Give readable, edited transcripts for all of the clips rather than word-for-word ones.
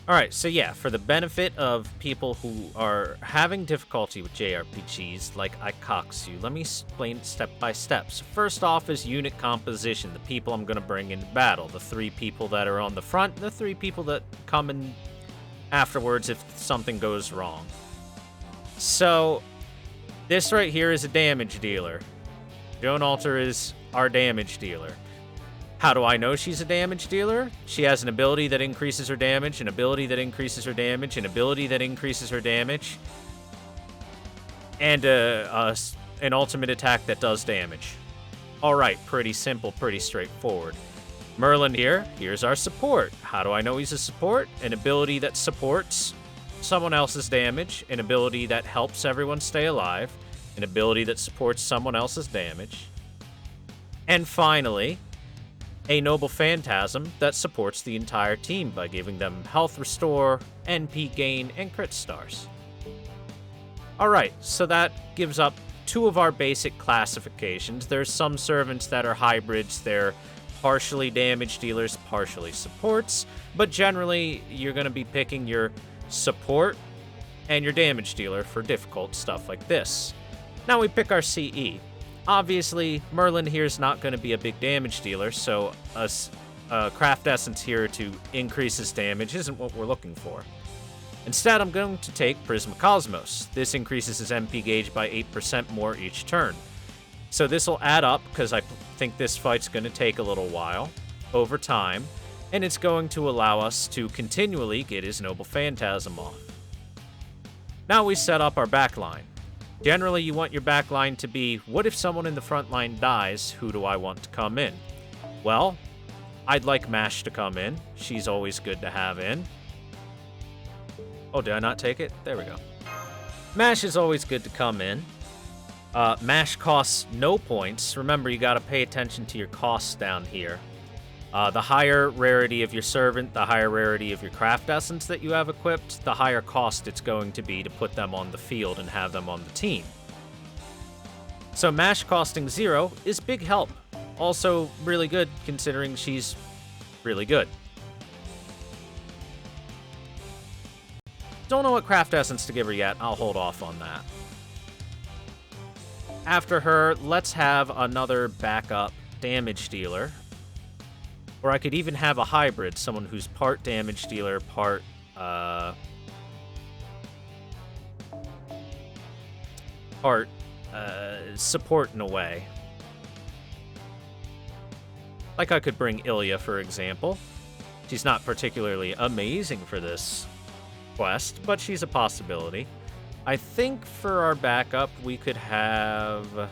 Alright, so yeah, for the benefit of people who are having difficulty with JRPGs like Ikaksu, let me explain step by step. So first off is unit composition, the people I'm going to bring into battle, the 3 people that are on the front, the 3 people that come in afterwards if something goes wrong. So, this right here is a damage dealer. Joan Alter is our damage dealer. How do I know she's a damage dealer? She has an ability that increases her damage, an ability that increases her damage, an ability that increases her damage, and an ultimate attack that does damage. Alright, pretty simple, pretty straightforward. Merlin here's our support. How do I know he's a support? An ability that supports someone else's damage, an ability that helps everyone stay alive, an ability that supports someone else's damage, and finally, a Noble Phantasm that supports the entire team by giving them health restore, NP gain, and crit stars. Alright, so that gives up 2 of our basic classifications. There's some servants that are hybrids, they're partially damage dealers, partially supports, but generally you're going to be picking your support and your damage dealer for difficult stuff like this. Now we pick our CE. Obviously, Merlin here is not going to be a big damage dealer, so a Craft Essence here to increase his damage isn't what we're looking for. Instead, I'm going to take Prisma Cosmos. This increases his MP gauge by 8% more each turn. So this will add up, because I think this fight's going to take a little while, over time, and it's going to allow us to continually get his Noble Phantasm off. Now we set up our backline. Generally, you want your backline to be, what if someone in the front line dies, who do I want to come in? Well, I'd like Mash to come in. She's always good to have in. Oh, did I not take it? There we go. Mash is always good to come in. Mash costs no points. Remember, you gotta pay attention to your costs down here. The higher rarity of your servant, the higher rarity of your craft essence that you have equipped, the higher cost it's going to be to put them on the field and have them on the team. So Mash costing 0 is big help. Also really good considering she's really good. Don't know what craft essence to give her yet, I'll hold off on that. After her, let's have another backup damage dealer. Or I could even have a hybrid, someone who's part damage dealer, part, support in a way. Like I could bring Ilya, for example. She's not particularly amazing for this quest, but she's a possibility. I think for our backup, we could have...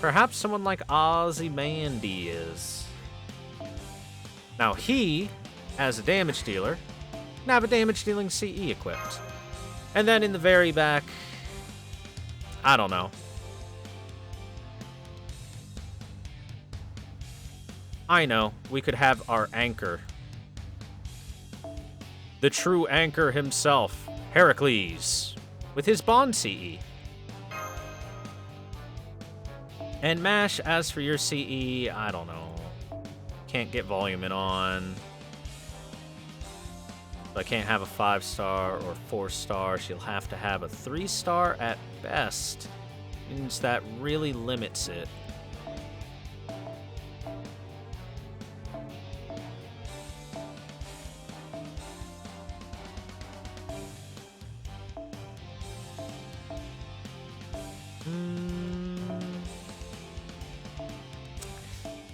perhaps someone like Ozymandias. Now he, as a damage dealer, can have a damage dealing CE equipped. And then in the very back, I don't know. I know, we could have our anchor. The true anchor himself, Heracles, with his Bond CE. And Mash, as for your CE, I don't know. Can't get volume in on. I can't have a 5-star or 4-star. She'll have to have a 3-star at best. Means that really limits it.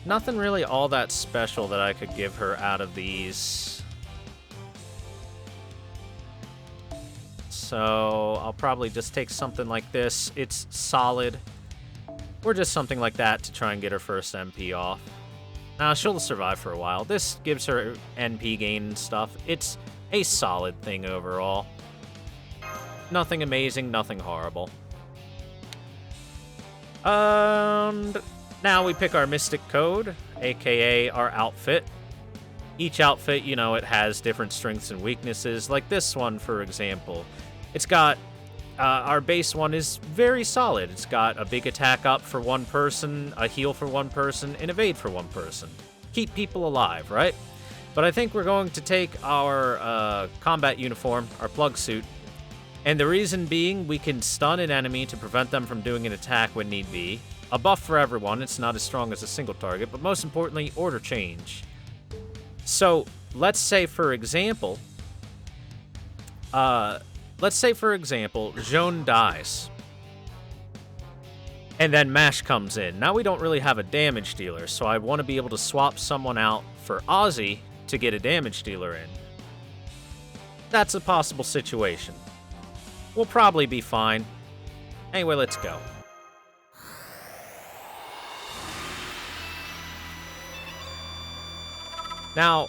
Nothing really all that special that I could give her out of these. So I'll probably just take something like this. It's solid. Or just something like that to try and get her first MP off. Now, she'll survive for a while. This gives her NP gain and stuff. It's a solid thing overall. Nothing amazing, nothing horrible. Now we pick our Mystic Code, aka our outfit. Each outfit, you know, it has different strengths and weaknesses. Like this one, for example. It's got our base one is very solid. It's got a big attack up for one person, a heal for one person, and evade for one person. Keep people alive, right? But I think we're going to take our combat uniform, our plug suit, and the reason being we can stun an enemy to prevent them from doing an attack when need be. A buff for everyone, it's not as strong as a single target, but most importantly, order change. So, let's say for example, Joan dies. And then Mash comes in. Now we don't really have a damage dealer, so I want to be able to swap someone out for Ozzy to get a damage dealer in. That's a possible situation. We'll probably be fine. Anyway, let's go. Now,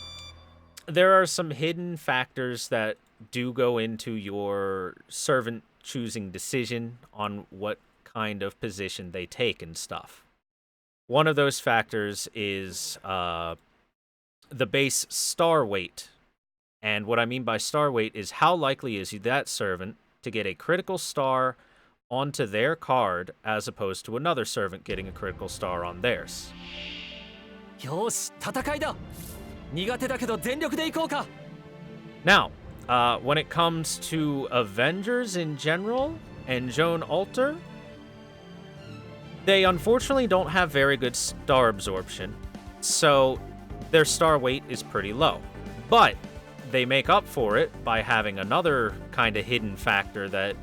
there are some hidden factors that do go into your servant choosing decision on what kind of position they take and stuff. One of those factors is the base star weight. And what I mean by star weight is how likely is that servant to get a critical star onto their card as opposed to another servant getting a critical star on theirs. Now, when it comes to Avengers in general and Joan Alter, they unfortunately don't have very good star absorption, so their star weight is pretty low. But they make up for it by having another kind of hidden factor that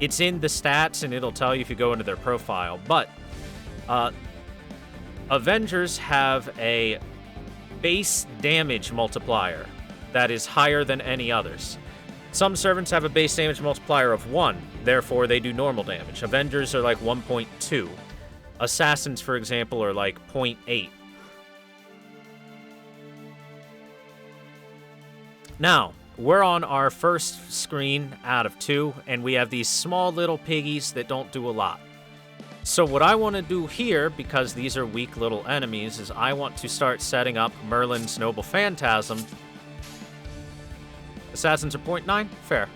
it's in the stats and it'll tell you if you go into their profile. But Avengers have a base damage multiplier that is higher than any others. Some servants have a base damage multiplier of 1, therefore they do normal damage. Avengers are like 1.2. Assassins, for example, are like 0.8. Now, we're on our first screen out of 2, and we have these small little piggies that don't do a lot. So what I want to do here, because these are weak little enemies, is I want to start setting up Merlin's Noble Phantasm. Assassins are 0.9? Fair.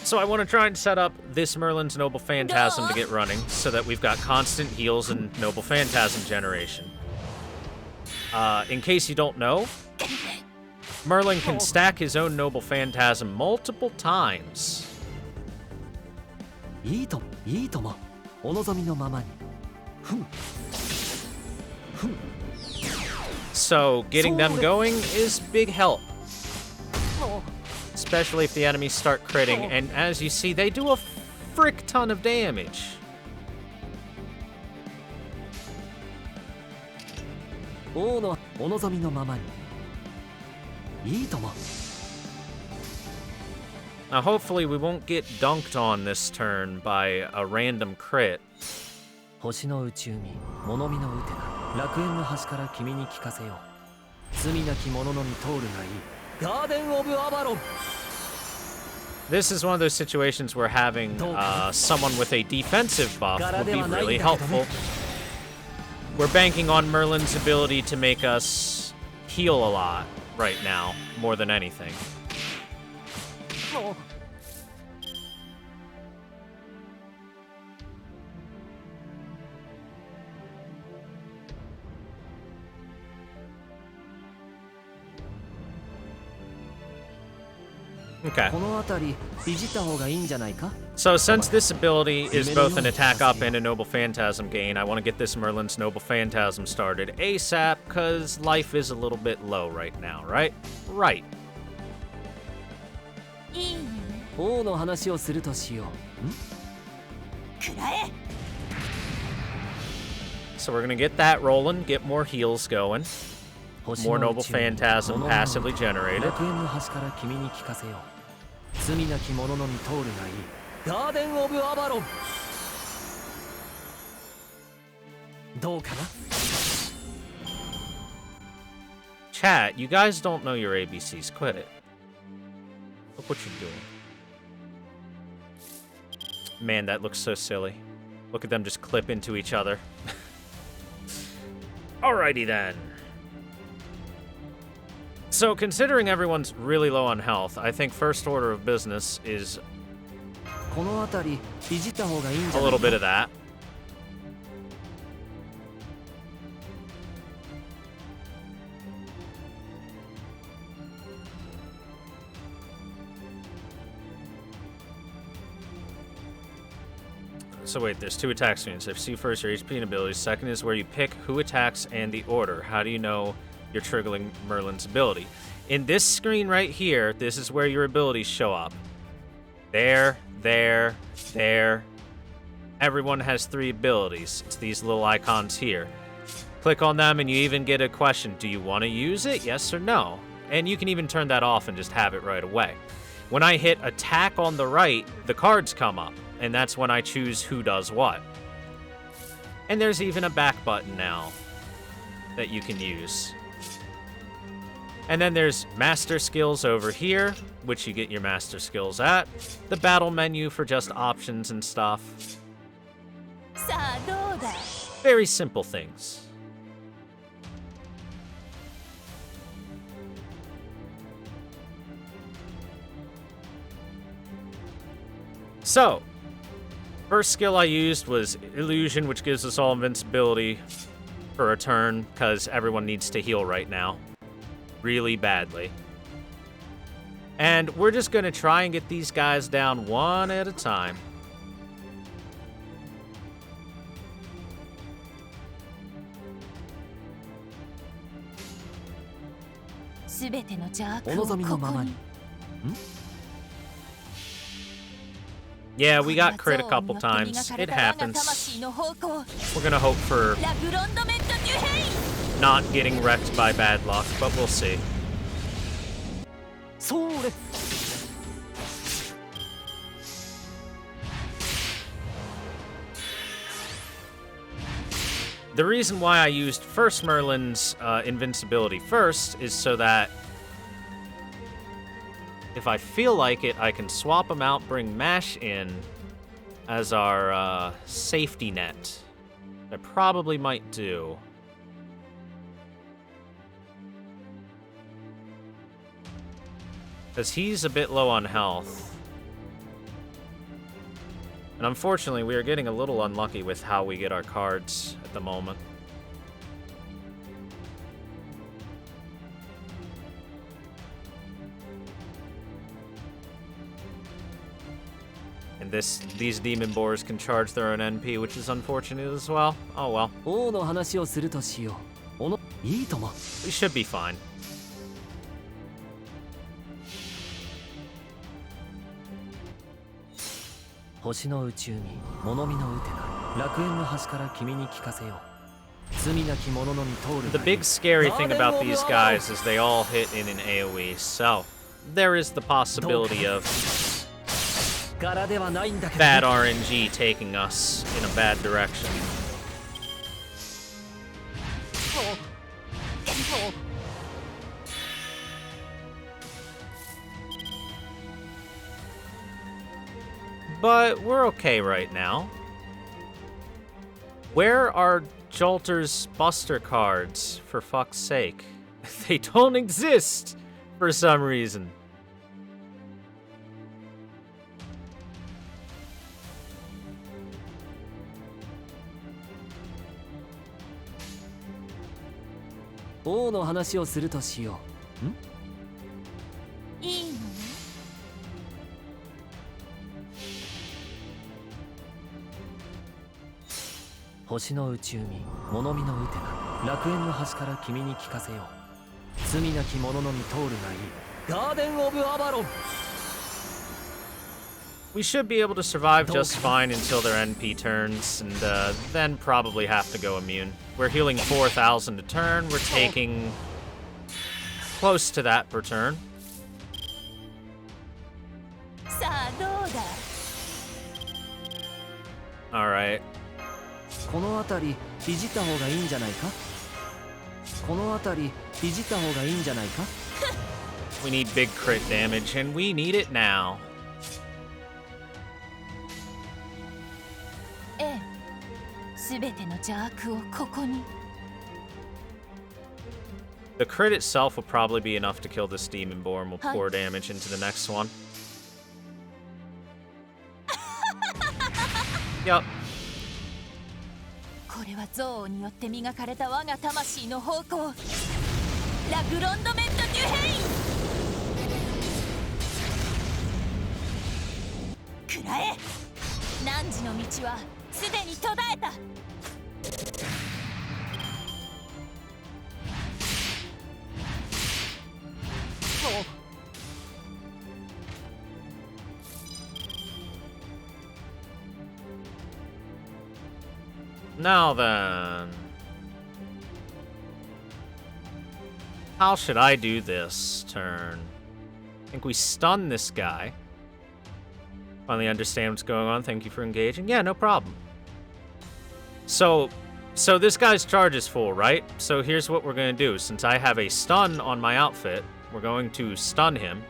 So I want to try and set up this Merlin's Noble Phantasm to get running, so that we've got constant heals and Noble Phantasm generation. In case you don't know, Merlin can stack his own Noble Phantasm multiple times. So getting them going is big help. Especially if the enemies start critting, and as you see, they do a frick ton of damage. Now hopefully we won't get dunked on this turn by a random crit. This is one of those situations where having someone with a defensive buff would be really helpful. We're banking on Merlin's ability to make us heal a lot right now, more than anything. Okay. So since this ability is both an attack up and a Noble Phantasm gain, I want to get this Merlin's Noble Phantasm started ASAP, because life is a little bit low right now, right? Right. So we're going to get that rolling, get more heals going. More Noble Phantasm passively generated. Chat, you guys don't know your ABCs. Quit it. Look what you're doing. Man, that looks so silly. Look at them just clip into each other. So, considering everyone's really low on health, I think first order of business is a little bit of that. So wait, there's 2 attack screens. If see first your HP and abilities. Second is where you pick who attacks and the order. How do you know you're triggering Merlin's ability? In this screen right here, this is where your abilities show up. There, there, there. Everyone has 3 abilities. It's these little icons here. Click on them and you even get a question. Do you want to use it? Yes or no? And you can even turn that off and just have it right away. When I hit attack on the right, the cards come up. And that's when I choose who does what. And there's even a back button now that you can use. And then there's master skills over here, which you get your master skills at. The battle menu for just options and stuff. Very simple things. So, first skill I used was Illusion, which gives us all invincibility for a turn, because everyone needs to heal right now. Really badly. And we're just going to try and get these guys down one at a time. Yeah, we got crit a couple times. It happens. We're gonna hope for not getting wrecked by bad luck, but we'll see. The reason why I used first Merlin's invincibility first is so that if I feel like it, I can swap them out, bring Mash in as our safety net. I probably might do. Because he's a bit low on health. And unfortunately, we are getting a little unlucky with how we get our cards at the moment. And these demon boars can charge their own NP, which is unfortunate as well. Oh well. We should be fine. The big scary thing about these guys is they all hit in an AoE, so there is the possibility of bad RNG taking us in a bad direction. But we're okay right now. Where are Jolter's Buster cards, for fuck's sake? They don't exist for some reason. We should be able to survive just fine until their NP turns, and then probably have to go immune. We're healing 4,000 a turn. We're taking close to that per turn. All right. We need big crit damage, and we need it now. The crit itself will probably be enough to kill this Demonborn. We'll pour damage into the next one. Yup. これは憎悪によって磨かれた我が魂の方向ラグロンドメント・デュヘインくらえ汝の道はすでに途絶えた Now then, how should I do this turn? I think we stun this guy. Finally understand what's going on. Thank you for engaging. Yeah, no problem. So this guy's charge is full, right? So here's what we're going to do. Since I have a stun on my outfit, we're going to stun him.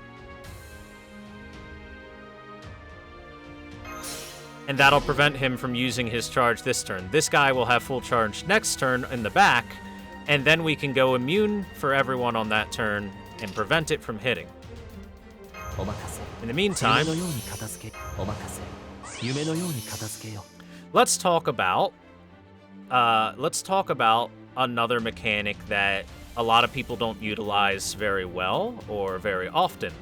And that'll prevent him from using his charge this turn. This guy will have full charge next turn in the back, and then we can go immune for everyone on that turn and prevent it from hitting. In the meantime, let's talk about another mechanic that a lot of people don't utilize very well or very often,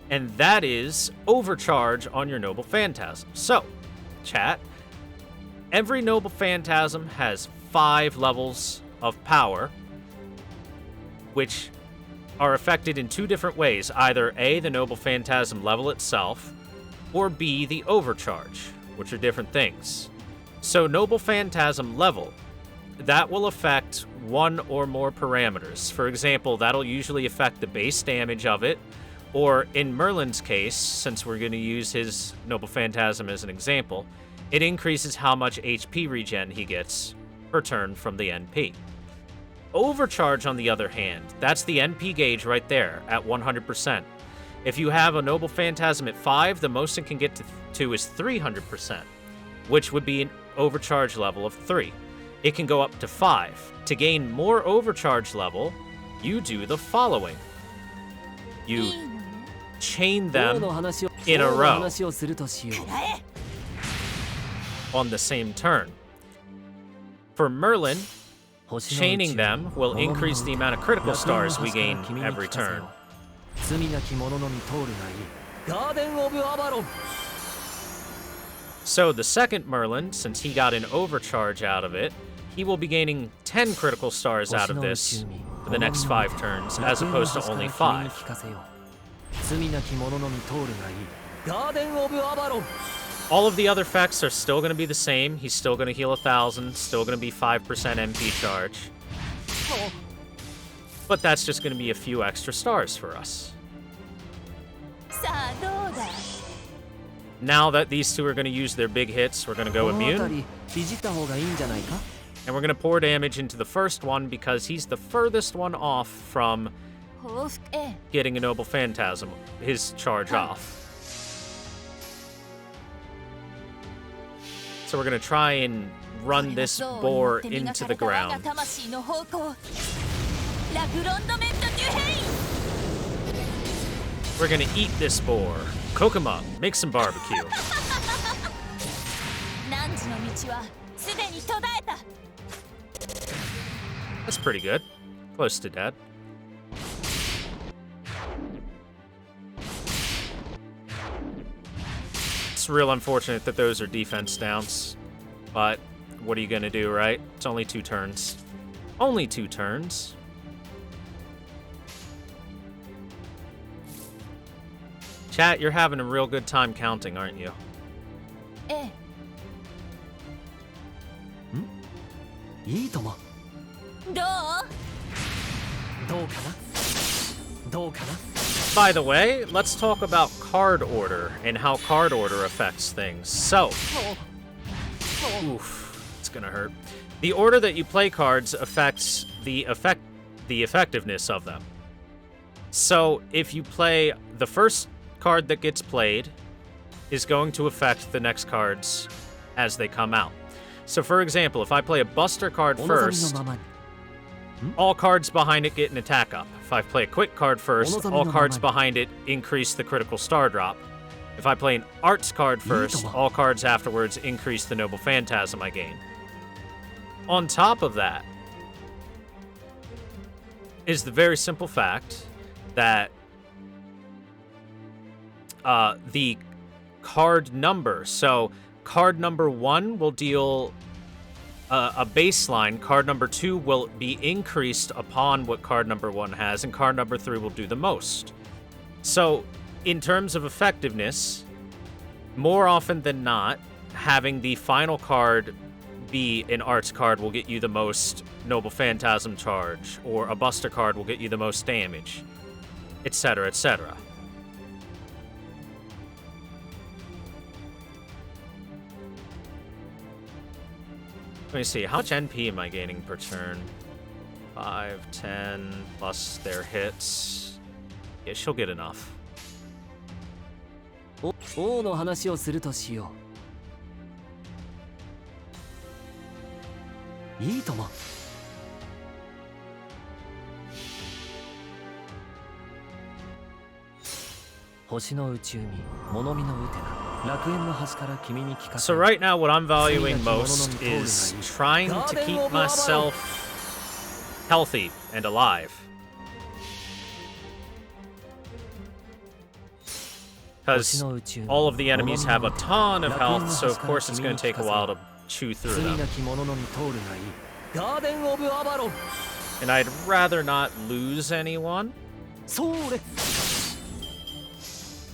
and that is overcharge on your Noble Phantasm. So, chat, every Noble Phantasm has 5 levels of power, which are affected in 2 different ways. Either A, the Noble Phantasm level itself, or B, the overcharge, which are different things. So Noble Phantasm level, that will affect 1 or more parameters. For example, that'll usually affect the base damage of it, or in Merlin's case, since we're going to use his Noble Phantasm as an example, it increases how much HP regen he gets per turn from the NP. Overcharge, on the other hand, that's the NP gauge right there at 100%. If you have a Noble Phantasm at 5, the most it can get to is 300%, which would be an overcharge level of 3. It can go up to 5. To gain more overcharge level, you do the following. You chain them in a row on the same turn. For Merlin, chaining them will increase the amount of critical stars we gain every turn. So the second Merlin, since he got an overcharge out of it, he will be gaining 10 critical stars out of this for the next 5 turns, as opposed to only 5. All of the other effects are still going to be the same. He's still going to heal 1,000, still going to be 5% MP charge. But that's just going to be a few extra stars for us. Now that these two are going to use their big hits, we're going to go immune. And we're going to pour damage into the first one because he's the furthest one off from getting a Noble Phantasm, his charge off. So we're going to try and run this boar into the ground. We're going to eat this boar, cook him up, make some barbecue. That's pretty good. Close to dead. It's real unfortunate that those are defense downs, but what are you gonna do, right? It's only 2 turns. Only 2 turns. Chat, you're having a real good time counting, aren't you? By the way, let's talk about card order and how card order affects things. So, oof, it's gonna hurt. The order that you play cards affects the effectiveness of them. So, if you play the first card that gets played is going to affect the next cards as they come out. So for example, if I play a Buster card first, all cards behind it get an attack up. If I play a quick card first, all cards behind it increase the critical star drop. If I play an arts card first, all cards afterwards increase the noble phantasm I gain. On top of that is the very simple fact that the card number. So card number 1 will deal a baseline. Card number 2 will be increased upon what card number 1 has, and card number 3 will do the most. So in terms of effectiveness, more often than not, having the final card be an arts card will get you the most noble phantasm charge, or a buster card will get you the most damage, etc., etc. Let me see, how much NP am I gaining per turn? 5, 10, plus their hits. Yeah, she'll get enough. 王の話をするとしよう。いいとも。星の宇宙に物見のウテナ、楽園の端から君に聞かせ。 So right now what I'm valuing most is trying to keep myself healthy and alive. Because all of the enemies have a ton of health, so of course it's going to take a while to chew through them. And I'd rather not lose anyone.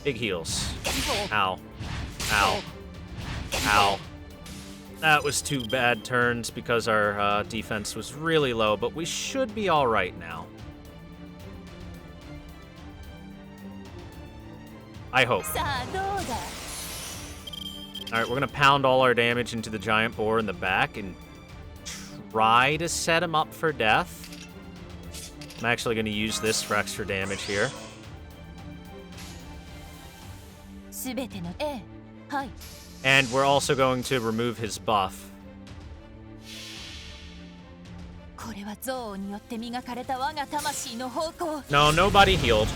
Big heals. Ow. Ow. Ow. That was 2 bad turns because our defense was really low, but we should be alright now. I hope. Alright, we're gonna pound all our damage into the giant boar in the back and try to set him up for death. I'm actually gonna use this for extra damage here. And we're also going to remove his buff. No, nobody healed.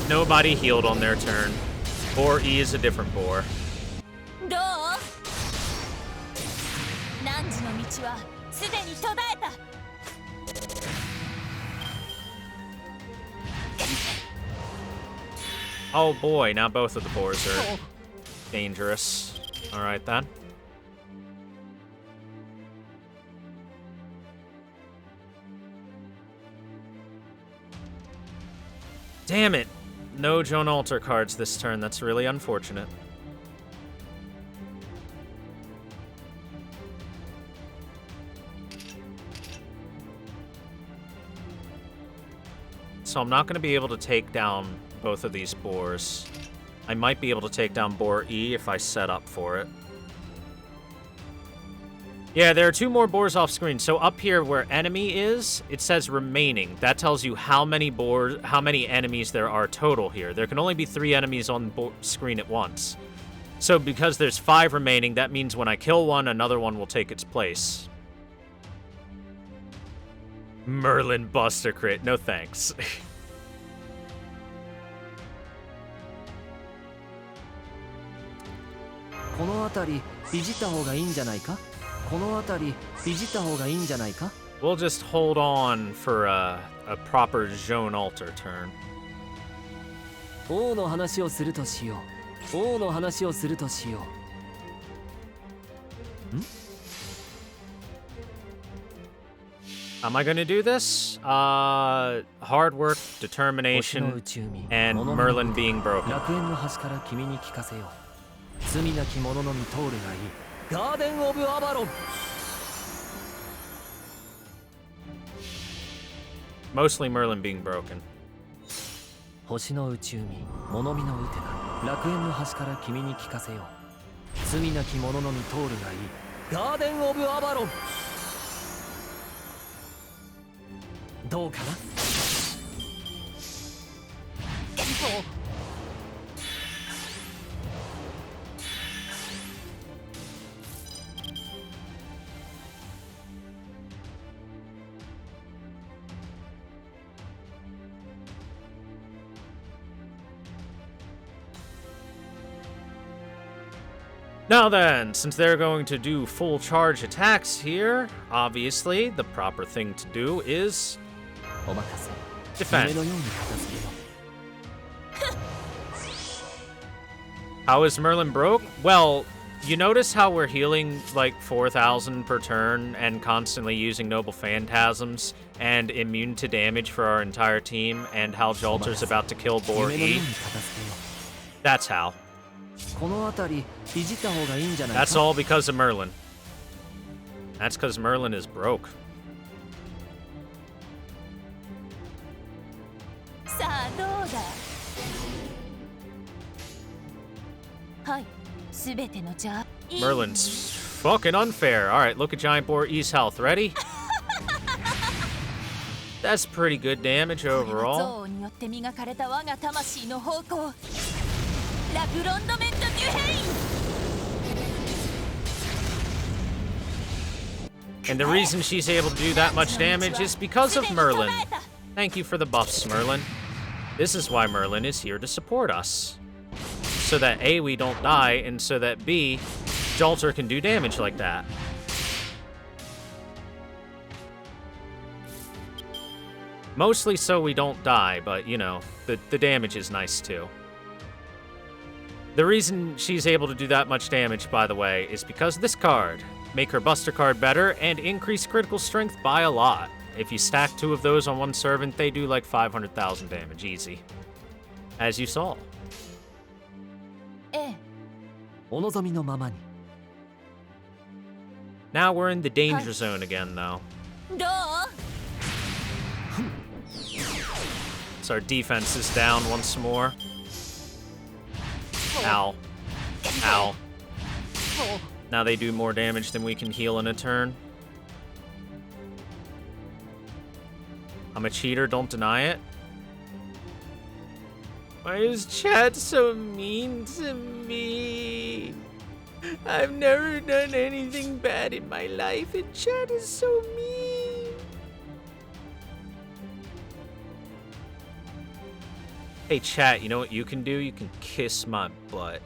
Nobody healed on their turn. Boar E is a different boar. Oh boy, now both of the boars are dangerous. Alright then. Damn it! No Joan Altar cards this turn. That's really unfortunate. So I'm not going to be able to take down both of these boars. I might be able to take down boar E if I set up for it. Yeah, there are 2 more boars off screen. So up here where enemy is, it says remaining. That tells you how many enemies there are total here. There can only be 3 enemies on the screen at once. So because there's 5 remaining, that means when I kill one, another one will take its place. Merlin Buster Crit. No thanks. この辺りいじった方がいいんじゃないか。この辺りいじった方がいいんじゃないか。 We'll just hold on for a proper Joan Altar turn. 王の話をするとしよう。王の話をするとしよう。ん Am I gonna do this? Hard work, determination, and Merlin being broken. 楽園の端から君に聞かせよう。罪なき者のみ通るがいい。ガーデン・オブ・アバロン。 Mostly Merlin being broken. 星の宇宙に物見のウテナ。楽園の端から君に聞かせよう。罪なき者のみ通るがいい。ガーデン・オブ・アバロン。どうかな。Now then, since they're going to do full charge attacks here, obviously the proper thing to do is お任せ defend. 夢のように片付けよ How is Merlin broke? Well, you notice how we're healing like 4,000 per turn and constantly using Noble Phantasms and immune to damage for our entire team, and how Jolter's about to kill う夢のよう BOARS. に片付けよ That's how. この辺りいじった方がいいんじゃないか That's all because of Merlin. That's because Merlin is broke. さあどうだ。はい、すべてのじゃ。 Merlin's fucking unfair. Alright, look at Giant Boar E's health. Ready? That's pretty good damage これは overall. 憎悪によって磨かれた我が魂の方向。ラグロンドメント・デュヘイン。 And the reason she's able to do that much damage is because of Merlin. Thank you for the buffs, Merlin. This is why Merlin is here to support us. So that A, we don't die, and so that B, Jolter can do damage like that. Mostly so we don't die, but you know, the damage is nice too. The reason she's able to do that much damage, by the way, is because of this card. Make her Buster card better and increase critical strength by a lot. If you stack 2 of those on one servant, they do like 500,000 damage easy. As you saw. ええ、お望みのままに Now we're in the danger zone again, though. どう？ So our defense is down once more. Ow. Ow. Now they do more damage than we can heal in a turn. I'm a cheater, don't deny it. Why is chat so mean to me? I've never done anything bad in my life, and chat is so mean. Hey chat, you know what you can do? You can kiss my butt.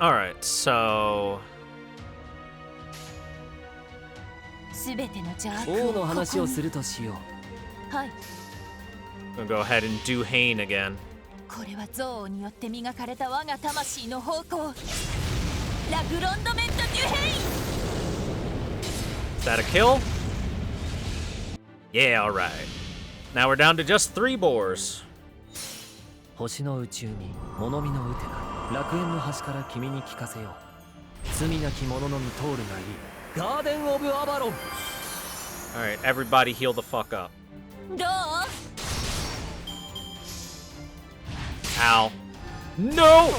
Alright, so... すべての邪悪王のを話をすここに。るとしよはい、 I'm gonna go ahead and do Hane again. これは憎悪によって磨かれた我が魂の方向。ラグロンドメント・デュヘイン。 Is that a kill? Yeah, alright. Now we're down to just 3 boars. う星の内海物見のウテナ楽園の端から君に聞かせよう罪なき者のみ通るがいいガーデン・オブ・アバロン Alright, everybody heal the fuck up. どう？ Ow. No!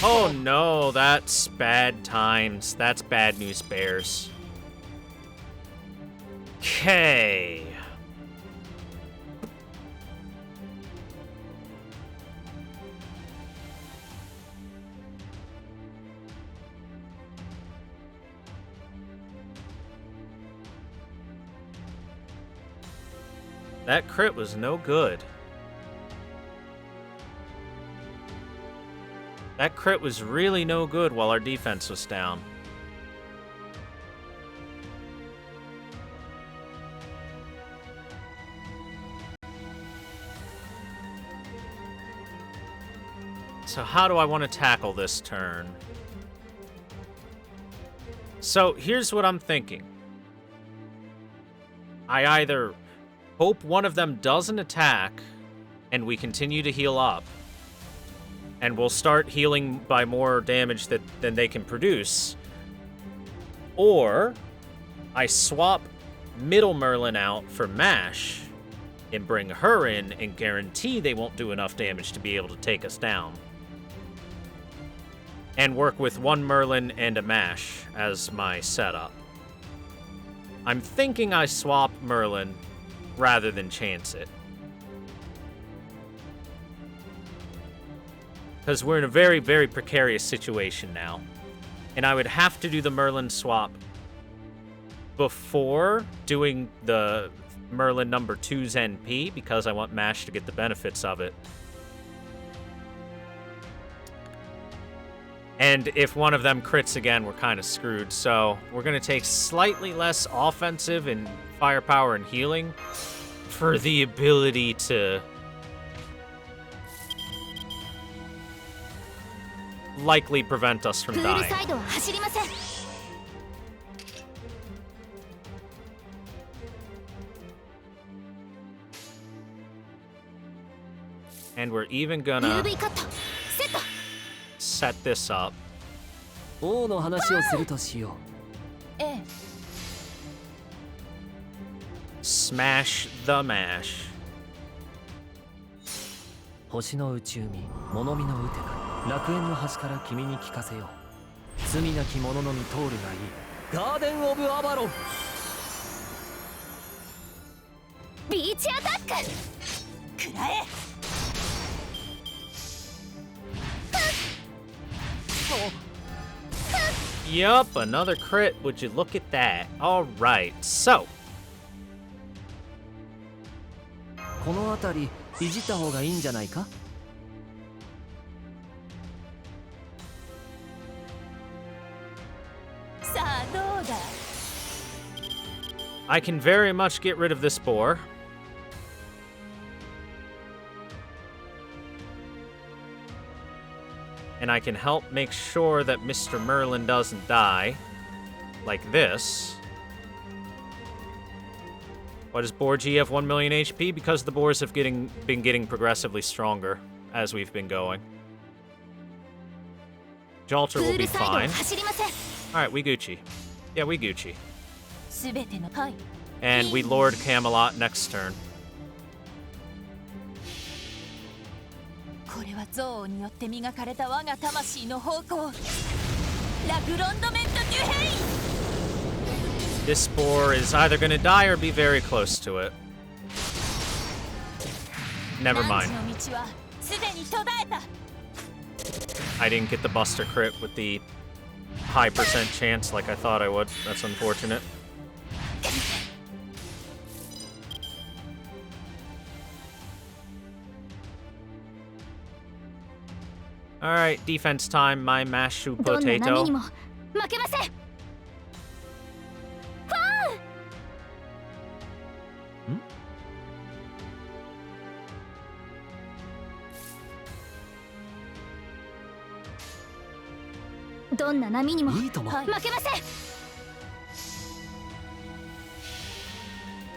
Oh no, that's bad times. That's bad news, bears. Okay. That crit was no good. That crit was really no good while our defense was down. So how do I want to tackle this turn? So here's what I'm thinking. I either hope one of them doesn't attack and we continue to heal up, and we'll start healing by more damage than they can produce, or I swap Middle Merlin out for Mash and bring her in and guarantee they won't do enough damage to be able to take us down. And work with 1 Merlin and a Mash as my setup. I'm thinking I swap Merlin rather than chance it. Because we're in a very, very precarious situation now. And I would have to do the Merlin swap before doing the Merlin number 2's NP because I want MASH to get the benefits of it. And if one of them crits again, we're kind of screwed. So we're going to take slightly less offensive and firepower and healing for the ability to likely prevent us from プール dying. サイドは走りません。 And we're even gonna UV カットセット。 set this up. 王の話をするとしよええ。 Smash the mash. う。星の内海物見のウテナ楽園の端から君に聞かせよう。罪なき者のみ通るがいい。ガーデン・オブ・アバロン。ビーチアタック。くらえ。 Yup, another crit. Would you look at that? All right, so この辺りいじった方がいいんじゃないか。 さあどうだ。 I can very much get rid of this boar. And I can help make sure that Mr. Merlin doesn't die. Like this. Why does Boar G have 1 million HP? Because the boars have been getting progressively stronger as we've been going. Jalter プ will ー be ルサイドは fine. 走りません。 Alright, we Gucci. Yeah, we Gucci. すべてのはい。 And we Lord Camelot next turn. これは憎悪によって磨かれた我が魂の方向。ラグロンドメント・デュヘイン。 This boar is either gonna die or be very close to it. Never 汝 mind. の道はすでに途絶えた。 I didn't get the Buster crit with the high percent chance like I thought I would. That's unfortunate. Alright, defense time, my mashed どんな波に potato. も負けません。ファン。どんな波にもいいとも。負けません。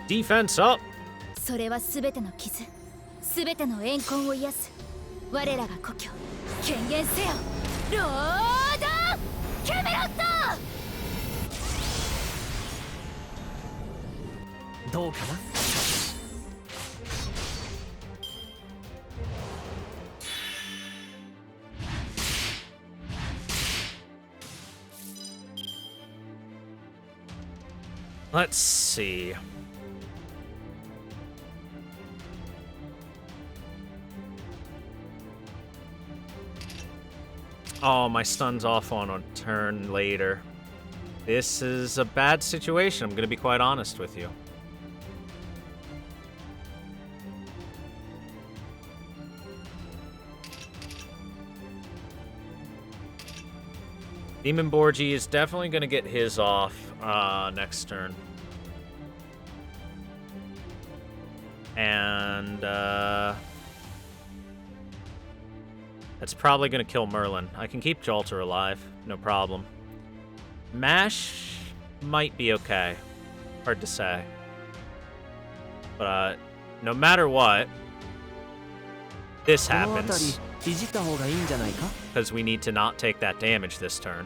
Defense up! それはすべての傷、すべての怨恨を癒す。我らが故郷、権限せよ、ロード・キャメロット。どうかな。 Let's see. Oh, my stun's off on a turn later. This is a bad situation, I'm gonna be quite honest with you. Demon Borgi is definitely gonna get his off next turn. And that's probably gonna kill Merlin. I can keep Jalter alive, no problem. Mash might be okay. Hard to say. But no matter what, this この辺 happens りいじった方がいいんじゃないか。 because we need to not take that damage this turn.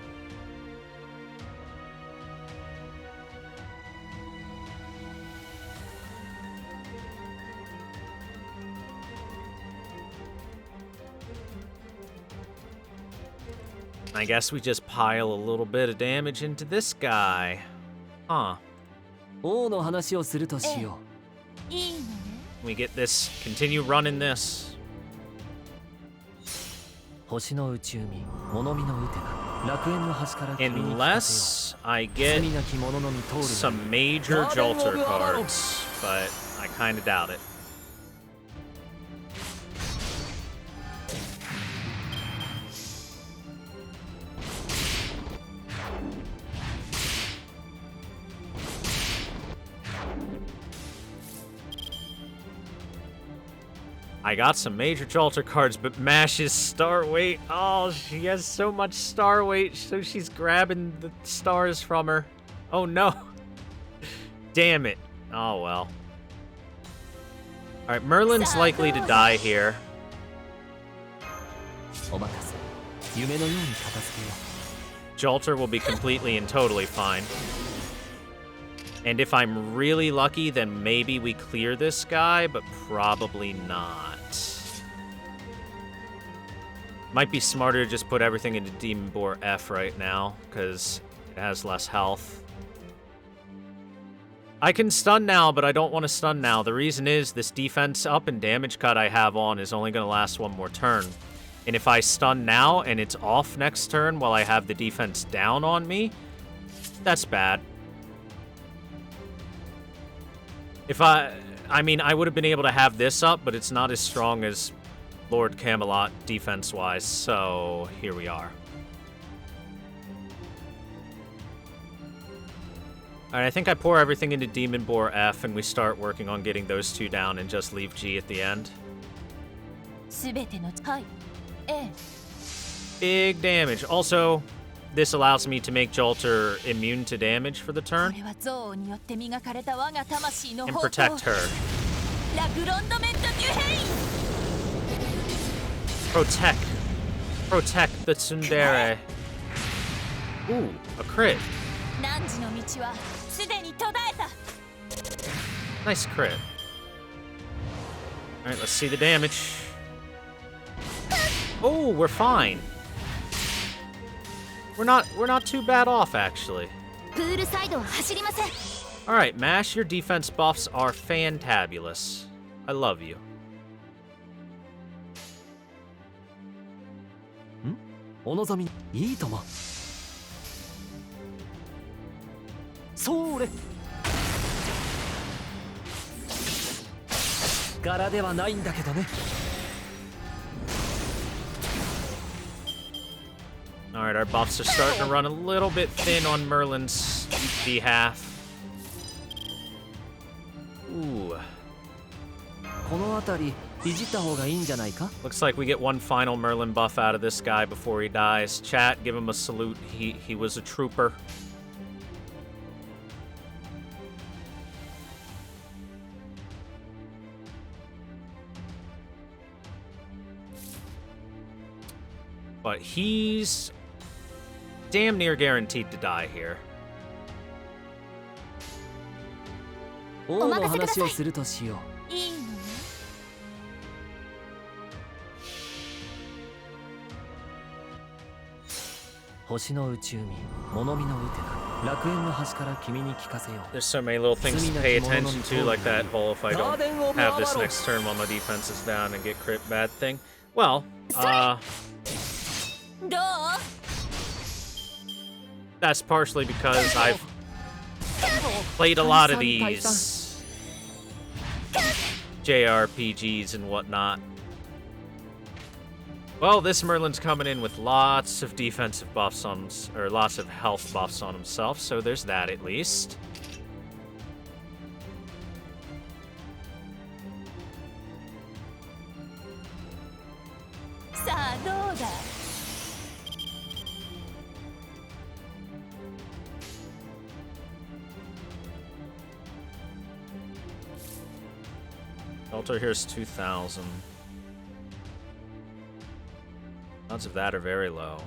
I guess we just pile a little bit of damage into this guy. Huh. 王の話をするとしよいいのね。 We get this, continue running this. 星の内海物見の打てな楽園の端から君に聞かせよ Unless I get 罪なき者のみ通る some major Jolter cards, but I kinda doubt it. I got some major Jolter cards, but Mash's star weight. Oh, she has so much star weight, so she's grabbing the stars from her. Oh no. Damn it. Oh well. Alright, Merlin's likely to die here. お任せ夢のように片付けよ Jolter will be completely and totally fine. And if I'm really lucky, then maybe we clear this guy, but probably not. Might be smarter to just put everything into Demon Boar F right now, because it has less health. I can stun now, but I don't want to stun now. The reason is this defense up and damage cut I have on is only going to last one more turn. And if I stun now and it's off next turn while I have the defense down on me, that's bad. If I mean, I would have been able to have this up, but it's not as strong as Lord Camelot defense-wise, so here we are. Alright, I think I pour everything into Demon Boar F and we start working on getting those two down and just leave G at the end. すべてのはいええ Big damage. Also, this allows me to make Jolter immune to damage for the こ turn れは憎悪によって磨かれた我が魂の and 宝刀 protect her. ラグロンドメント・デュヘイ Protect the tsundere. Ooh, a crit. 汝の道はすでに途絶えた Nice crit. Alright, let's see the damage. Oh, we're fine. We're not too bad off, actually. プールサイドは走りません Alright, Mash, your defense buffs are fantabulous. I love you. お望みいいともそれ柄ではないんだけどね Alright, our buffs are starting to run a little bit thin on Merlin's behalf. Ooh. この辺りいじった方がいいんじゃないか Looks like we get one final Merlin buff out of this guy before he dies. Chat, give him a salute. He was a trooper. But he's damn near guaranteed to die here. 王の話をするとしよういいのね星の内海物見の打てな楽園の端から君に聞かせよう There's so many little things to pay attention to, like that whole if I don't have this next turn while my defense is down and get crit bad thing. Well, どう that's partially because I've played a lot of these JRPGs and whatnot. Well, this Merlin's coming in with lots of defensive buffs on, or lots of health buffs on himself, so there's that at least. Altar here's 2,000. Odds of that are very low.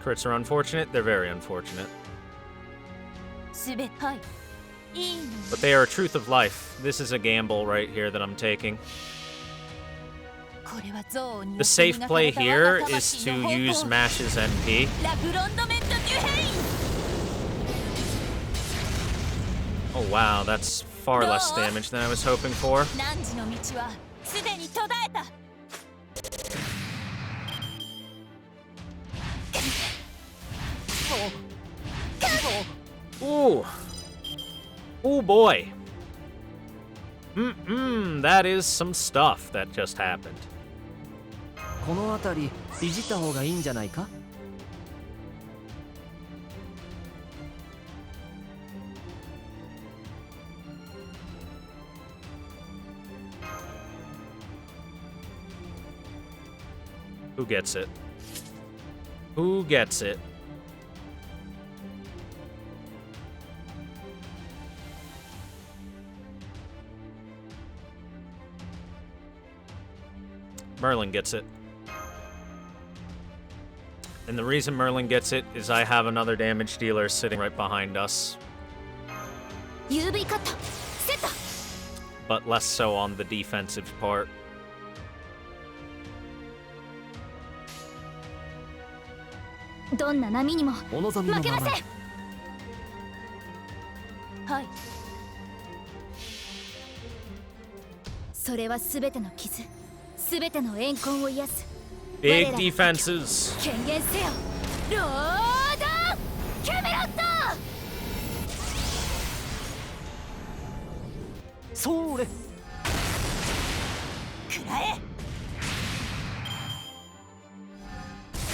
Crits are unfortunate. They're very unfortunate. すべはいいいの But they are a truth of life. This is a gamble right here that I'm taking. これは憎悪によ The って safe 磨か play れた我 here が is 魂 to の宝 use 刀 Mash's NP. ラグロンドメント・デュヘイ Oh Oh wow, that's far less damage than I was hoping for. 汝の道はすでに途絶えた。 Ooh. Oh boy. That is some stuff that just happened. この辺りいじった方がいいんじゃないか？ Who gets it? Who gets it? Merlin gets it. And the reason Merlin gets it is I have another damage dealer sitting right behind us. UV カットセット。 But less so on the defensive part. どんな波にもお望みのまま負けません。はい。それはすべての傷、すべての怨恨を癒す。 Big defenses. 権限せよ、ロードキャメロット。それ。 くらえ。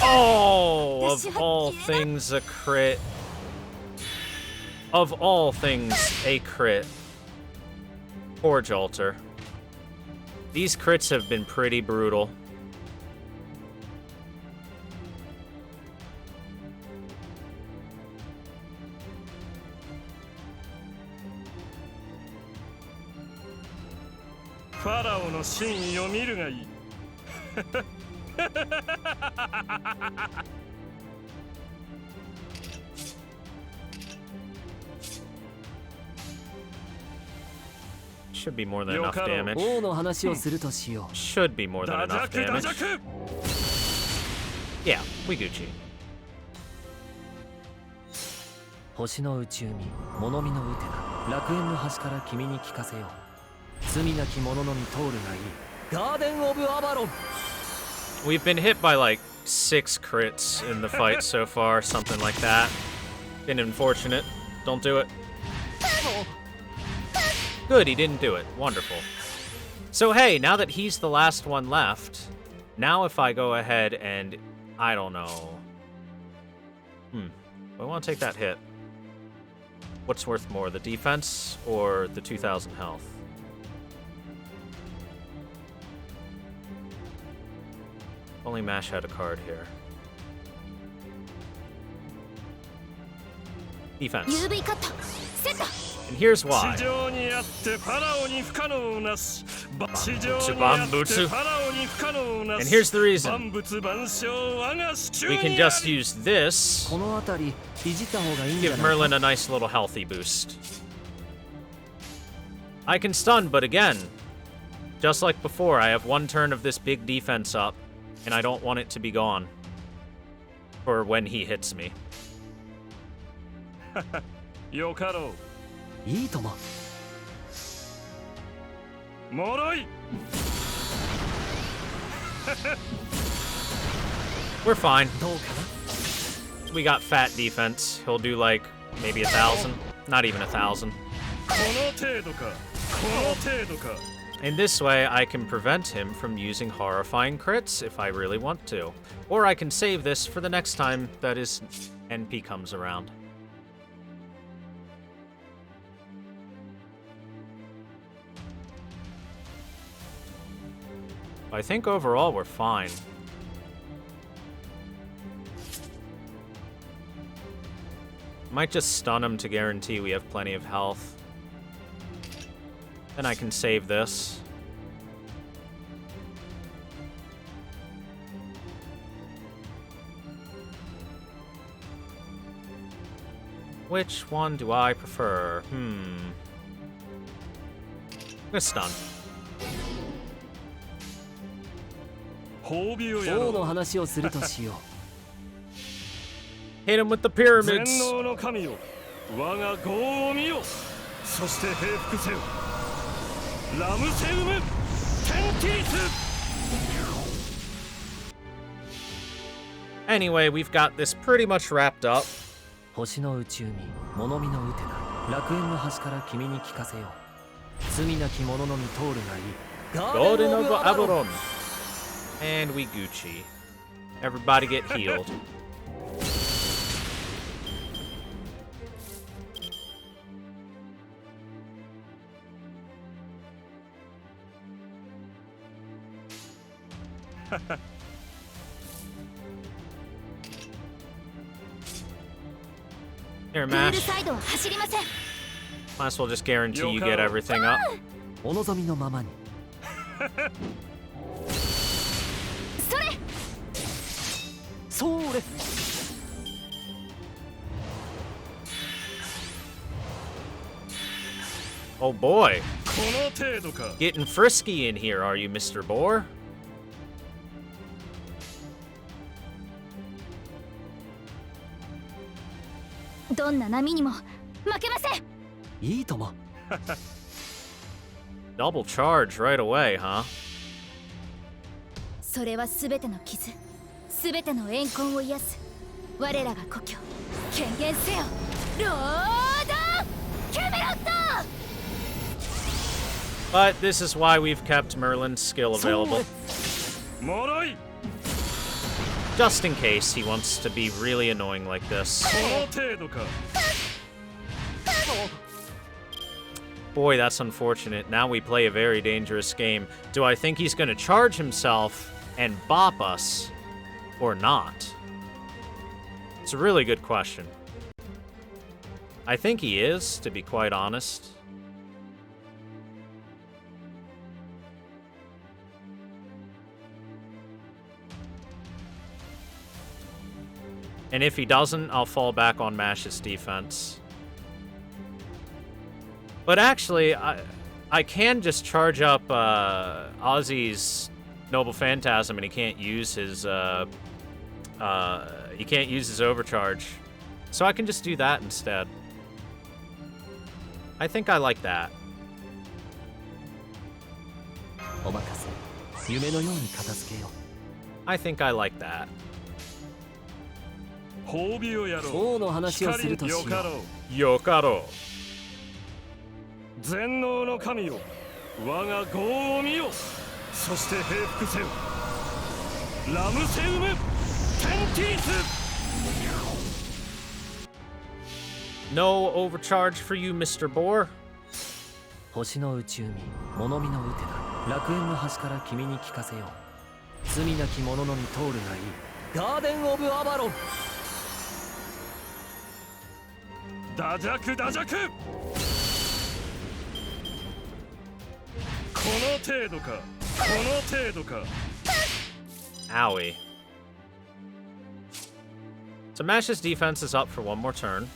Oh, of all things, a crit. Of all things, a crit. Poor Jolter. These crits have been pretty brutal. Pharaoh の真意を見るがいい。Should be more than enough damage. 王の話をするとしよう。 Should be more than enough damage. Yeah, we Gucci. 星の内海、物見のウテナ、楽園の端から君に聞かせよう。罪なき者のみ通るがいい。ガーデン・オブ・アバロン。 We've been hit by like 6 crits in the fight so far, something like that. Been unfortunate. Don't do it. Good, he didn't do it. Wonderful. So hey, now that he's the last one left, now if I go ahead and, I don't know. I want to take that hit. What's worth more, the defense or the 2,000 health? Only Mash had a card here. Defense. UV カットセット。 And here's why. 地上にあってファラオに不可能なし。地上にあってファラオに不可能なし。 And here's the reason. 万物万象我が手中 We に can ある。 just use this. この辺りいじった方がいいんじゃ Give ないか？ Merlin a nice little healthy boost. I can stun, but again, just like before, I have one turn of this big defense up, and I don't want it to be gone for when he hits me. よかろいいとも。う。もろい。 We're fine. どうかな？ We got fat defense. He'll do like maybe 1,000. Not even 1,000. この程度か。この程度か。 In this way, I can prevent him from using horrifying crits if I really want to. Or I can save this for the next time that his NP comes around. I think overall we're fine. Might just stun him to guarantee we have plenty of health. Then I can save this. Which one do I prefer? I'm gonna stun. 褒美をやろ王の話をするとしよう。 Hit him with the う。 pyramids. 全能の神よ。我が業を見よ。そして平服せよラムセウムテンティス Anyway, we've got this pretty much wrapped up. 星の内海物見のウテナ楽園の端から君に聞かせよう罪なき者のみ通るがいい Golden of Avalon. And we Gucci. Everybody get healed. Here, プール Mash. サイドは走りません Might as well just guarantee you get everything up. お望みのままにそれそれ Oh boy. この程度か Getting frisky in here, are you, Mr. Boar? どんな波にも負けませんいいとも Double charge right away, huh? それは全ての傷全ての怨恨を癒す我らが故郷権限せよロードキャメロット But this is why we've kept Merlin's skill available. もろい Just in case he wants to be really annoying like this. この程度か Boy, that's unfortunate. Now we play a very dangerous game. Do I think he's gonna charge himself and bop us, or not? It's a really good question. I think he is, to be quite honest. And if he doesn't, I'll fall back on Mash's defense. But actually, I can just charge up Ozzy's Noble Phantasm, and he can't use his overcharge. So I can just do that instead. I think I like that. お任せ夢のように片付けよ I think I like that. 褒美をやろう王の話をするとしよう光よかろう Yokaro. 全能の神よ我が業を見よそして平服せよラムセウムテンティス No overcharge for you, Mr. Boar. 星の内海物見のウテナ楽園の端から君に聞かせよう罪なき者のみ通るがいいガーデン・オブ・アバロンダジャクダジャクこの程度かこの程度か Owie. So Mash's defense is up for one more turn.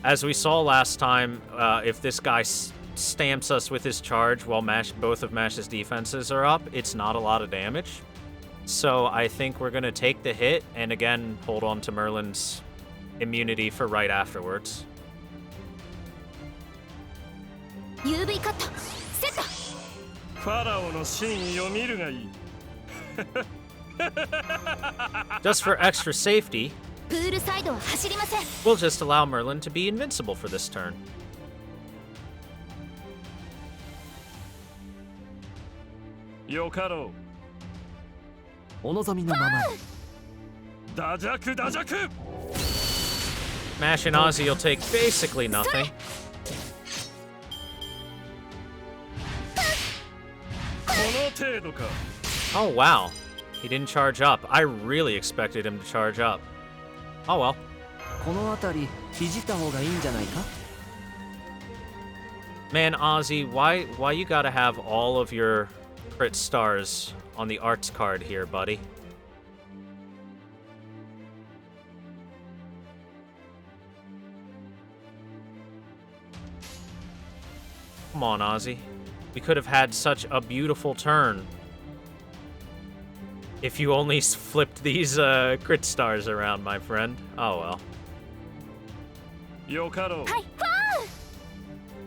As we saw last time, if this guy stamps us with his charge while both of Mash's defenses are up, it's not a lot of damage. So I think we're going to take the hit and again hold on to Merlin's immunity for right afterwards. UV カットセットファラオの真意を見るがいい Just for extra safety, プールサイドは走りません we'll just allow Merlin to be invincible for this turn. よかろお望みのままにうダジャクダジャク Mash and Ozzy will take basically nothing. この程度か Oh, wow. He didn't charge up. I really expected him to charge up. Oh, well. この辺りいじった方がいいんじゃないか Man, Ozzy, why you gotta have all of your crit stars on the arts card here, buddy? Come on, Ozzy. We could have had such a beautiful turn if you only flipped these crit stars around, my friend. Oh well. よかろうはい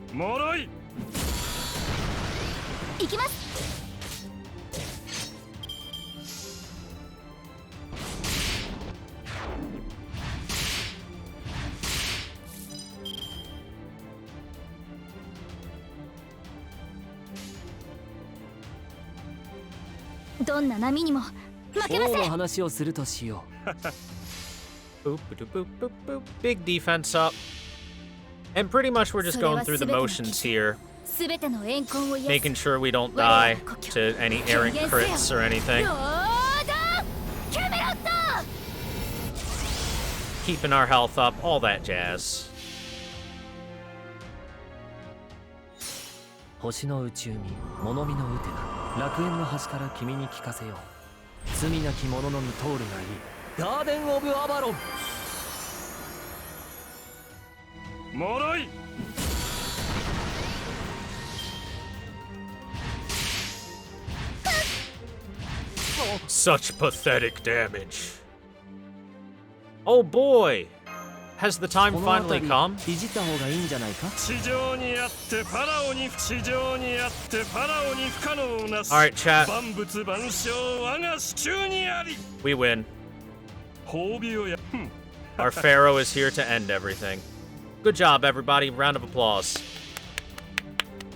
ファもろい。行きます。どんな波にも負けま王のせん。話をするとしよ Boop, boop, boop, boop, boop. Big defense up. And pretty much we're just going through the motions here, すべての怨恨を癒す making sure we don't die to any errant crits or anything. ロードキャメロット。 Keeping our health up, all that jazz. う。星の宇宙に物見のウテナ、楽園の端から君に聞かせよう。罪なき者のみ通るがいい。ガーデン・オブ・アバロン。もろい。 Such pathetic damage. Oh boy! Has the time この finally 辺り come? いじった方がいいんじゃないか。地上にあってパラオに地上にあってパラオに不可能なし。 Alright, chat. 万物万象我が手中にあり。 We win. 褒美をや。 Our pharaoh is here to end everything. Good job, everybody. Round of applause.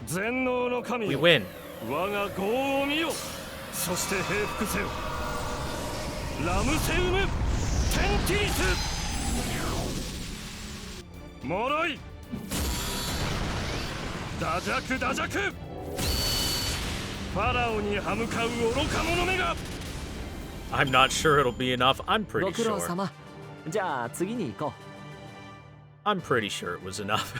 全能の神 We よ。 win. 我が業を見よ。そして平服せよ。ラムセウムテンティリス。もろい。ダジャクダジャク。ファラオに歯向かう愚か者めが。 I'm not sure it'll be enough. I'm ご pretty 苦労 sure. 様。じゃあ次に行こ I'm pretty sure it was enough.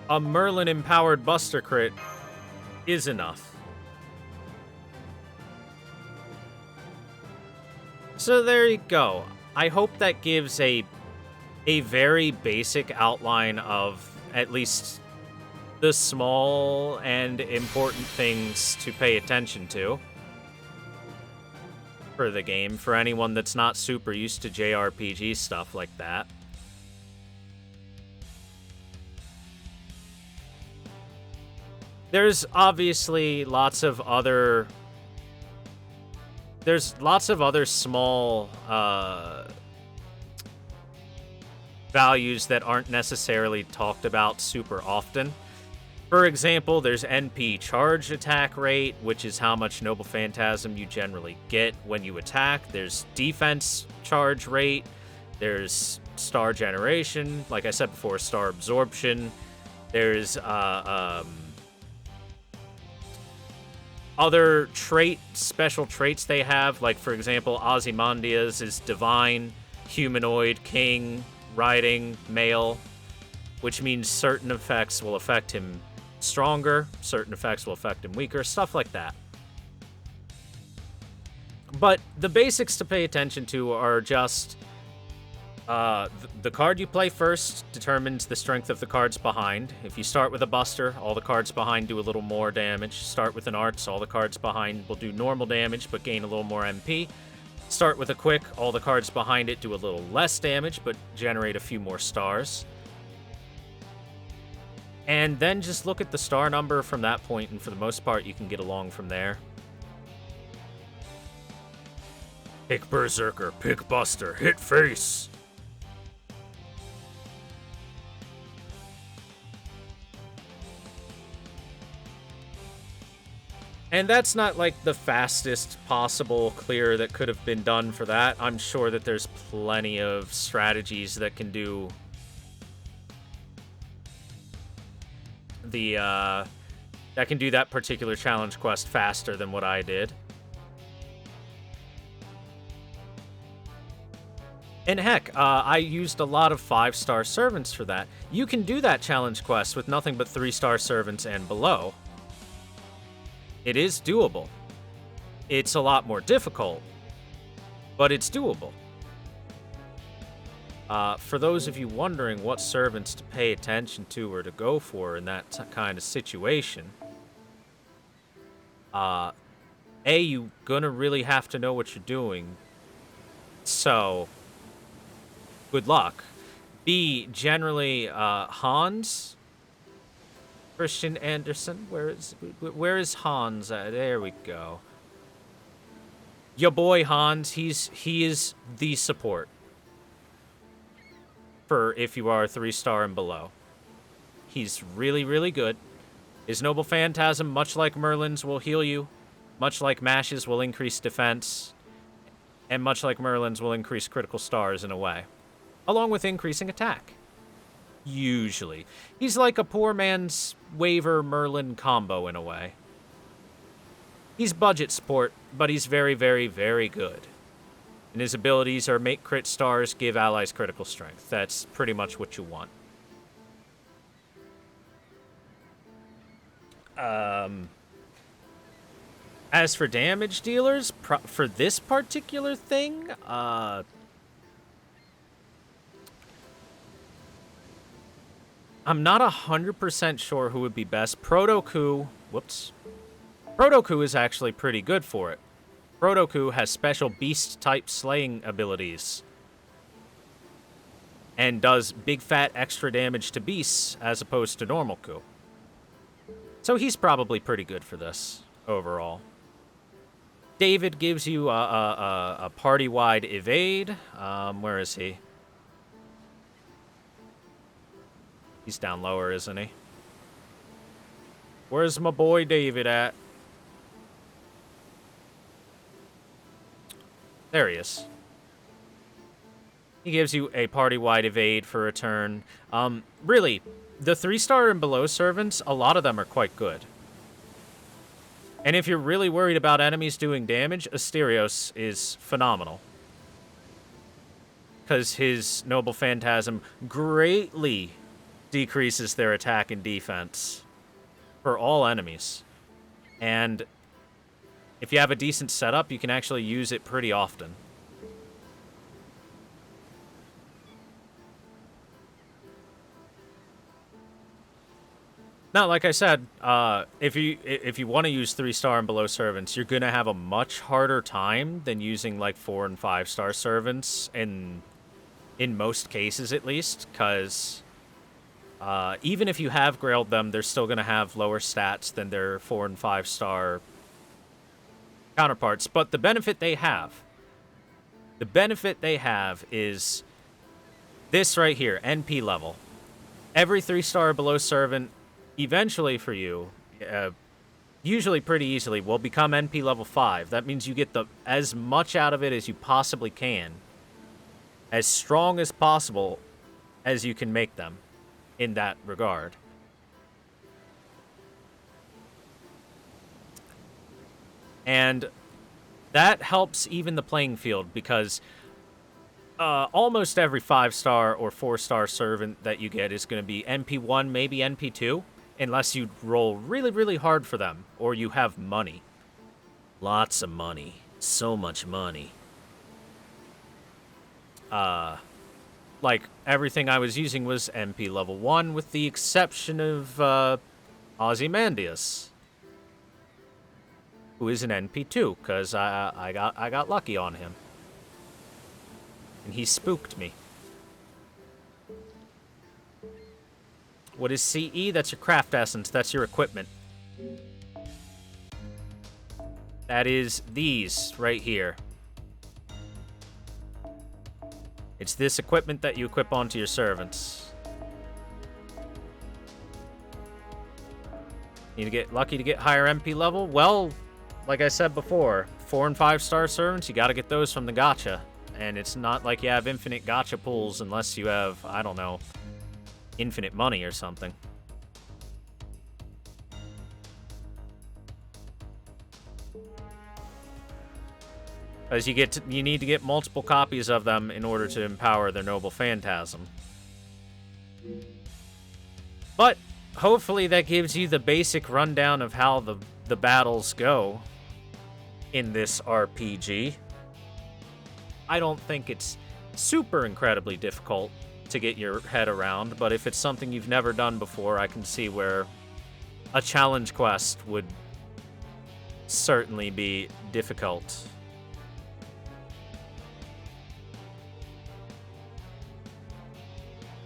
A Merlin empowered Buster crit is enough. So there you go. I hope that gives a very basic outline of at least the small and important things to pay attention to for the game, for anyone that's not super used to JRPG stuff like that. There's obviously lots of other small values that aren't necessarily talked about super often. For example, there's NP charge attack rate, which is how much Noble Phantasm you generally get when you attack. There's defense charge rate. There's star generation, like I said before, star absorption. There's other special traits they have, like for example, Ozymandias is divine, humanoid, king, riding, male, which means certain effects will affect him stronger, certain effects will affect him weaker, stuff like that. But the basics to pay attention to are just the card you play first determines the strength of the cards behind. If you start with a Buster, all the cards behind do a little more damage. Start with an Arts, all the cards behind will do normal damage but gain a little more MP. Start with a Quick, all the cards behind it do a little less damage but generate a few more stars. And then just look at the star number from that point, and for the most part, you can get along from there. Pick Berserker, pick Buster, hit face! And that's not like the fastest possible clear that could have been done for that. I'm sure that there's plenty of strategies that can do that particular challenge quest faster than what I did. And heck, I used a lot of 5-star servants for that. You can do that challenge quest with nothing but 3-star servants and below. It is doable. It's a lot more difficult, but it's doable. For those of you wondering what servants to pay attention to or to go for in that kind of situation, you're gonna really have to know what you're doing. So, good luck. B, generally Hans. Christian Anderson. Where is Hans at? There we go. Your boy Hans, he is the support for if you are 3-star and below. He's really, really good. His Noble Phantasm, much like Merlin's, will heal you. Much like Mash's, will increase defense. And much like Merlin's, will increase critical stars in a way. Along with increasing attack. Usually. He's like a poor man's Waver Merlin combo in a way. He's budget support, but he's very, very, very good. And his abilities are make crit stars, give allies critical strength. That's pretty much what you want. As for damage dealers, for this particular thing, I'm not 100% sure who would be best. Protoku is actually pretty good for it. Protoku has special beast-type slaying abilities. And does big fat extra damage to beasts as opposed to normal Ku. So he's probably pretty good for this, overall. David gives you a party-wide evade. Where is he? He's down lower, isn't he? Where's my boy David at? There he is. He gives you a party-wide evade for a turn. Really, the 3-star and below servants, a lot of them are quite good. And if you're really worried about enemies doing damage, Asterios is phenomenal. Because his Noble Phantasm greatly decreases their attack and defense for all enemies. And if you have a decent setup, you can actually use it pretty often. Now, like I said, if you want to use 3-star and below servants, you're gonna have a much harder time than using like 4 and 5-star servants, in most cases at least, because even if you have grailed them, they're still gonna have lower stats than their 4 and 5-star counterparts. But the benefit they have is this right here, NP level. Every 3-star below servant, eventually for you, usually pretty easily, will become NP level 5. That means you get as much out of it as you possibly can. As strong as possible as you can make them in that regard. And that helps even the playing field, because almost every 5-star or 4-star servant that you get is going to be NP1, maybe NP2, unless you roll really, really hard for them, or you have money. Lots of money. So much money. Like, everything I was using was NP level 1, with the exception of Ozymandias, who is an NP2, because I got lucky on him. And he spooked me. What is CE? That's your craft essence. That's your equipment. That is these right here. It's this equipment that you equip onto your servants. Need to get lucky to get higher MP level? Well, like I said before, 4 and 5-star servants, you gotta get those from the gacha. And it's not like you have infinite gacha pools unless you have, I don't know, infinite money or something. Because you need to get multiple copies of them in order to empower their Noble Phantasm. But hopefully that gives you the basic rundown of how the battles go in this RPG. I don't think it's super incredibly difficult to get your head around, but if it's something you've never done before, I can see where a challenge quest would certainly be difficult.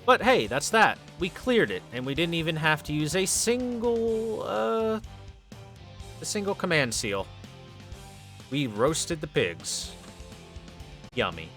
But hey, that's that. We cleared it, and we didn't even have to use a single command seal. We roasted the pigs. Yummy.